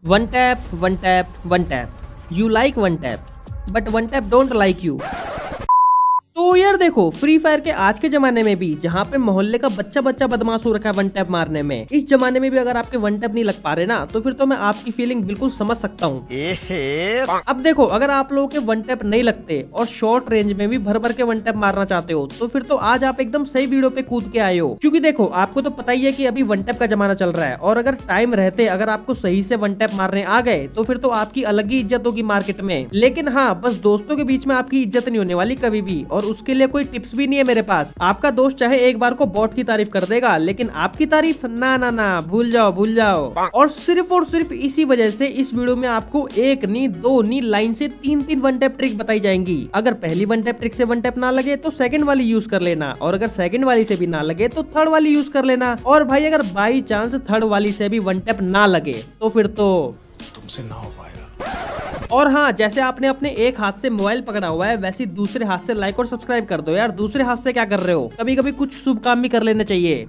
One tap, one tap, one tap. You like one tap, but one tap don't like you. तो यार देखो, free fire के आज के जमाने में भी जहाँ पे मोहल्ले का बच्चा बच्चा बदमाश हो रखा है वन टैप मारने में, इस जमाने में भी अगर आपके वन टैप नहीं लग पा रहे ना, तो फिर तो मैं आपकी फीलिंग बिल्कुल समझ सकता हूँ। अब देखो, अगर आप लोगों के वन टैप नहीं लगते और शॉर्ट रेंज में भी भर भर के वन टैप मारना चाहते हो, तो फिर तो आज आप एकदम सही वीडियो पे कूद के आए हो। क्योंकि देखो, आपको तो पता ही है कि अभी वन टैप का जमाना चल रहा है, और अगर टाइम रहते अगर आपको सही से वन टैप मारने आ गए तो फिर तो आपकी अलग ही इज्जत होगी मार्केट में। लेकिन हाँ, बस दोस्तों के बीच में आपकी इज्जत नहीं होने वाली कभी भी, और उसके लिए कोई टिप्स भी नहीं है मेरे पास। आपका दोस्त चाहे एक बार को बॉट की तारीफ कर देगा, लेकिन आपकी तारीफ ना ना ना, भूल जाओ भूल जाओ। और सिर्फ इसी वजह से इस वीडियो में आपको एक नहीं, दो नहीं, लाइन से तीन तीन वन टैप ट्रिक बताई जाएंगी। अगर पहली वन टैप ट्रिक से वन टैप ना लगे तो सेकंड वाली यूज कर लेना, और अगर सेकंड वाली से भी ना लगे तो थर्ड वाली यूज कर लेना। और भाई, अगर बाई चांस थर्ड वाली से भी वन टैप ना लगे तो फिर तो तुमसे ना हो पाएगा। और हाँ, जैसे आपने अपने एक हाथ से मोबाइल पकड़ा हुआ है, वैसे दूसरे हाथ से लाइक और सब्सक्राइब कर दो यार। दूसरे हाथ से क्या कर रहे हो? कभी कभी कुछ शुभ काम भी कर लेना चाहिए।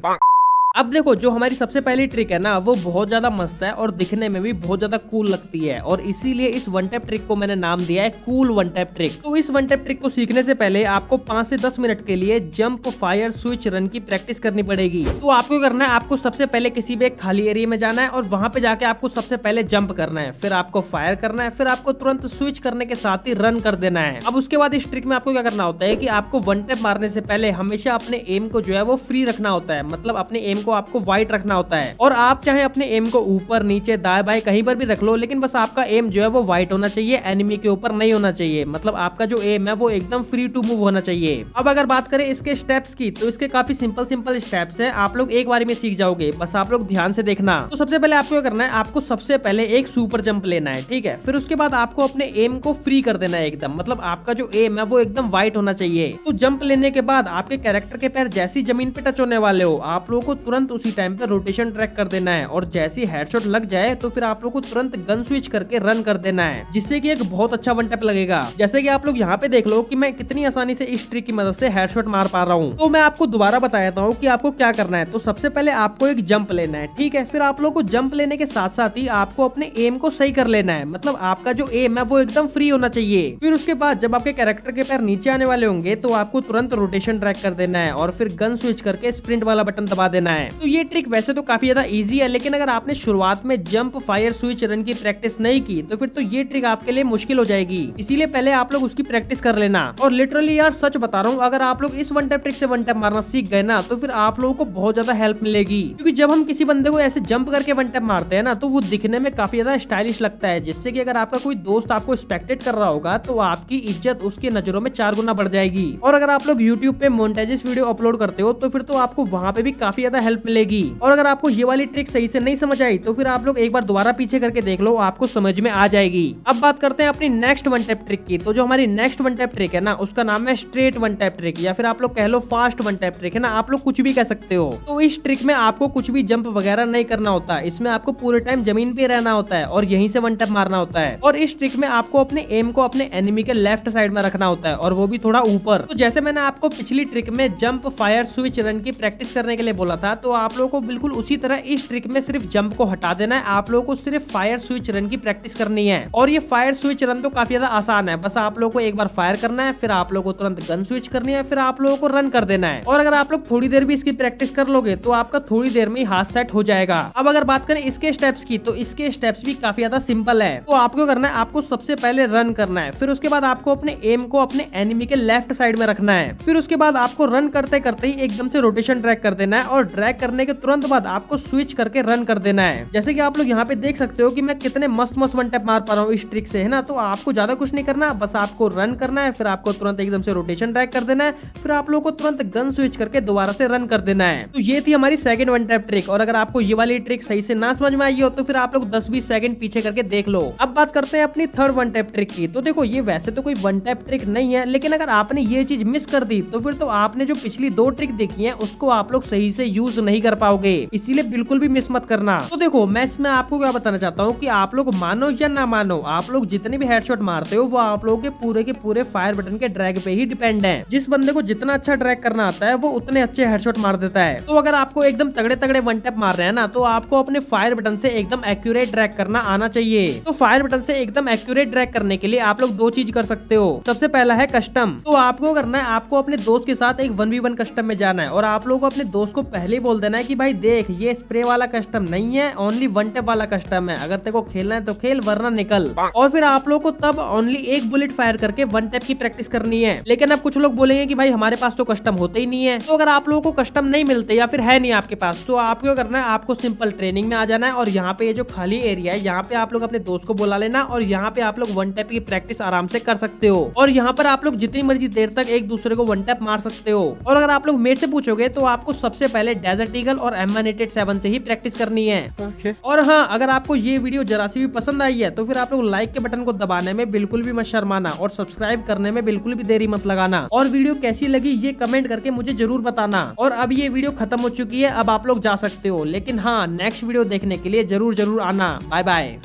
अब देखो, जो हमारी सबसे पहली ट्रिक है ना, वो बहुत ज्यादा मस्त है और दिखने में भी बहुत ज्यादा कूल लगती है, और इसीलिए इस वन टैप ट्रिक को मैंने नाम दिया है कूल वन टैप ट्रिक। तो इस वन टैप ट्रिक को सीखने से पहले आपको 5 से 10 मिनट के लिए जंप, फायर, स्विच, रन की प्रैक्टिस करनी पड़ेगी। तो आपको करना है, आपको सबसे पहले किसी भी एक खाली एरिया में जाना है, और वहां पे जाके आपको सबसे पहले जंप करना है, फिर आपको फायर करना है, फिर आपको तुरंत स्विच करने के साथ ही रन कर देना है। अब उसके बाद इस ट्रिक में आपको क्या करना होता है कि आपको वन टैप मारने से पहले हमेशा अपने एम को जो है वो फ्री रखना होता है, मतलब अपने एम को आपको वाइट रखना होता है। और आप चाहे अपने एम को ऊपर, नीचे, दाएं बाएं कहीं पर भी रख लो, लेकिन बस आपका एम जो है वो व्हाइट होना चाहिए, एनिमी के ऊपर नहीं होना चाहिए। मतलब आपका जो एम है वो एकदम फ्री टू मूव होना चाहिए। अब अगर बात करें इसके स्टेप्स की, तो इसके काफी सिंपल स्टेप्स हैं, आप लोग एक बार में सीख जाओगे, बस आप लोग ध्यान से देखना। तो सबसे पहले आपको क्या करना है, आपको सबसे पहले एक सुपर जंप लेना है, ठीक है। फिर उसके बाद आपको अपने एम को फ्री कर देना है एकदम, मतलब आपका जो एम है वो एकदम व्हाइट होना चाहिए। तो जंप लेने के बाद आपके कैरेक्टर के पैर जैसी जमीन पे टच होने वाले हो, आप लोगों को तुरंत उसी टाइम पे रोटेशन ट्रैक कर देना है, और जैसी हेडशॉट लग जाए तो फिर आप लोग को तुरंत गन स्विच करके रन कर देना है, जिससे कि एक बहुत अच्छा वन टैप लगेगा। जैसे कि आप लोग यहाँ पे देख लो कि मैं कितनी आसानी से इस ट्रिक की मदद से हेडशॉट मार पा रहा हूँ। तो मैं आपको दोबारा बता देता हूँ कि आपको क्या करना है। तो सबसे पहले आपको एक जंप लेना है, ठीक है। फिर आप लोग को जंप लेने के साथ साथ ही आपको अपने एम को सही कर लेना है, मतलब आपका जो एम है वो एकदम फ्री होना चाहिए। फिर उसके बाद जब आपके कैरेक्टर के पैर नीचे आने वाले होंगे तो आपको तुरंत रोटेशन ट्रैक कर देना है, और फिर गन स्विच करके स्प्रिंट वाला बटन दबा देना है। तो ये ट्रिक वैसे तो काफी ज्यादा इजी है, लेकिन अगर आपने शुरुआत में जंप, फायर, स्विच, रन की प्रैक्टिस नहीं की तो फिर तो ये ट्रिक आपके लिए मुश्किल हो जाएगी। इसीलिए पहले आप लोग उसकी प्रैक्टिस कर लेना। और लिटरली यार सच बता रहा हूँ, अगर आप लोग इस वन टैप ट्रिक से वन टैप मारना सीख गए ना, तो फिर आप लोगों को बहुत ज्यादा हेल्प मिलेगी। क्योंकि जब हम किसी बंदे को ऐसे जंप करके वन टैप मारते हैं ना, तो वो दिखने में काफी ज्यादा स्टाइलिश लगता है, जिससे कि अगर आपका कोई दोस्त आपको स्पेक्टेट कर रहा होगा तो आपकी इज्जत उसकी नजरों में 4 गुना बढ़ जाएगी। और अगर आप लोग यूट्यूब पे मोनेटाइज वीडियो अपलोड करते हो तो फिर तो आपको वहाँ पे भी काफी ज्यादा हेल्प मिलेगी। और अगर आपको ये वाली ट्रिक सही से नहीं समझ आई तो फिर आप लोग एक बार दोबारा पीछे करके देख लो, आपको समझ में आ जाएगी। अब बात करते हैं अपनी नेक्स्ट वन टैप ट्रिक की। तो जो हमारी नेक्स्ट वन टैप ट्रिक है ना, उसका नाम है स्ट्रेट वन टैप ट्रिक, या फिर आप लोग कह लो फास्ट वन टैप ट्रिक है ना, आप लोग कुछ भी कह सकते हो। तो इस ट्रिक में आपको कुछ भी जंप वगैरह नहीं करना होता, इसमें आपको पूरे टाइम जमीन पे रहना होता है और यहीं से वन टैप मारना होता है। और इस ट्रिक में आपको अपने एम को अपने एनिमी के लेफ्ट साइड में रखना होता है, और वो भी थोड़ा ऊपर। तो जैसे मैंने आपको पिछली ट्रिक में जंप, फायर, स्विच, रन की प्रैक्टिस करने के लिए बोला था, तो आप लोगों को बिल्कुल उसी तरह इस ट्रिक में सिर्फ जंप को हटा देना है। आप लोगों को सिर्फ फायर, स्विच, रन की प्रैक्टिस करनी है। और ये फायर, स्विच, रन तो काफी ज्यादा आसान है, बस आप लोगों को एक बार फायर करना है, फिर आप लोगों को तुरंत गन स्विच करनी है, फिर आप लोगों को रन कर देना है। और अगर आप लोग थोड़ी देर भी इसकी प्रैक्टिस कर लोगे तो आपका थोड़ी देर में ही हाथ सेट हो जाएगा। अब अगर बात करें इसके स्टेप्स की, तो इसके स्टेप्स भी काफी ज्यादा सिंपल है। तो आपको करना है, आपको सबसे पहले रन करना है, फिर उसके बाद आपको अपने एम को अपने एनिमी के लेफ्ट साइड में रखना है, फिर उसके बाद आपको रन करते करते ही एकदम से रोटेशन ट्रैक कर देना है, और ड्रैग करने के तुरंत बाद आपको स्विच करके रन कर देना है। जैसे कि आप लोग यहाँ पे देख सकते हो कि मैं कितने मस्त वन टैप मार पा रहा हूँ इस ट्रिक से, है ना। तो आपको ज्यादा कुछ नहीं करना, बस आपको रन करना है, फिर आपको तुरंत एकदम से रोटेशन ट्रैक कर देना है, फिर आप लोगों को तुरंत गन स्विच करके दोबारा से रन कर देना है। तो ये थी हमारी सेकंड वन टैप ट्रिक। और अगर आपको ये वाली ट्रिक सही से ना समझ में आई हो तो फिर आप लोग 10-20 सेकंड पीछे करके देख लो। अब बात करते हैं अपनी थर्ड वन टैप ट्रिक की। तो देखो, ये वैसे तो कोई वन टैप ट्रिक नहीं है, लेकिन अगर आपने ये चीज मिस कर दी तो फिर तो आपने जो पिछली 2 ट्रिक देखी है उसको आप लोग सही से यूज यूज नहीं कर पाओगे, इसीलिए बिल्कुल भी मिस मत करना। तो देखो मैं इसमें आपको क्या बताना चाहता हूँ कि आप लोग मानो या ना मानो, आप लोग जितने भी हेडशॉट मारते हो वो आप लोगों के पूरे फायर बटन के ड्रैग पे ही डिपेंड है। जिस बंदे को जितना अच्छा ड्रैग करना आता है वो उतने अच्छे हेडशॉट मार देता है। तो अगर आपको एकदम तगड़े तगड़े वन टैप मार रहे हैं ना, तो आपको अपने फायर बटन से एकदम एक्यूरेट ड्रैग करना आना चाहिए। तो फायर बटन से एकदम एक्यूरेट ड्रैग करने के लिए आप लोग दो चीज कर सकते हो। सबसे पहला है कस्टम। तो आपको करना है, आपको अपने दोस्त के साथ एक 1v1 कस्टम में जाना है और आप लोगों को अपने दोस्त को पहले ही बोल देना है कि भाई देख ये स्प्रे वाला कस्टम नहीं है, ओनली वन टैप वाला कस्टम है, अगर तेरे को खेलना है तो खेल वरना निकल। और फिर आप लोगों को तब ओनली एक बुलेट फायर करके वन टैप की प्रैक्टिस करनी है। लेकिन अब कुछ लोग बोलेंगे कि भाई हमारे पास तो कस्टम होते ही नहीं है। तो अगर आप लोगों को कस्टम नहीं मिलते या फिर है नहीं आपके पास, तो आपको करना है, आपको सिंपल ट्रेनिंग में आ जाना है और यहाँ पे ये जो खाली एरिया है यहाँ पे आप लोग अपने दोस्त को बुला लेना और यहाँ पे आप लोग वन टैप की प्रैक्टिस आराम से कर सकते हो। और यहाँ पर आप लोग जितनी मर्जी देर तक एक दूसरे को वन टैप मार सकते हो। और अगर आप लोग मेरे से पूछोगे तो आपको सबसे पहले डेजर्ट ईगल और M187 से ही प्रैक्टिस करनी है। और हाँ, अगर आपको ये वीडियो जरा सी भी पसंद आई है तो फिर आप लोग लाइक के बटन को दबाने में बिल्कुल भी मत शर्माना और सब्सक्राइब करने में बिल्कुल भी देरी मत लगाना। और वीडियो कैसी लगी ये कमेंट करके मुझे जरूर बताना। और अब ये वीडियो खत्म हो चुकी है, अब आप लोग जा सकते हो। लेकिन हाँ, नेक्स्ट वीडियो देखने के लिए जरूर आना। Bye bye.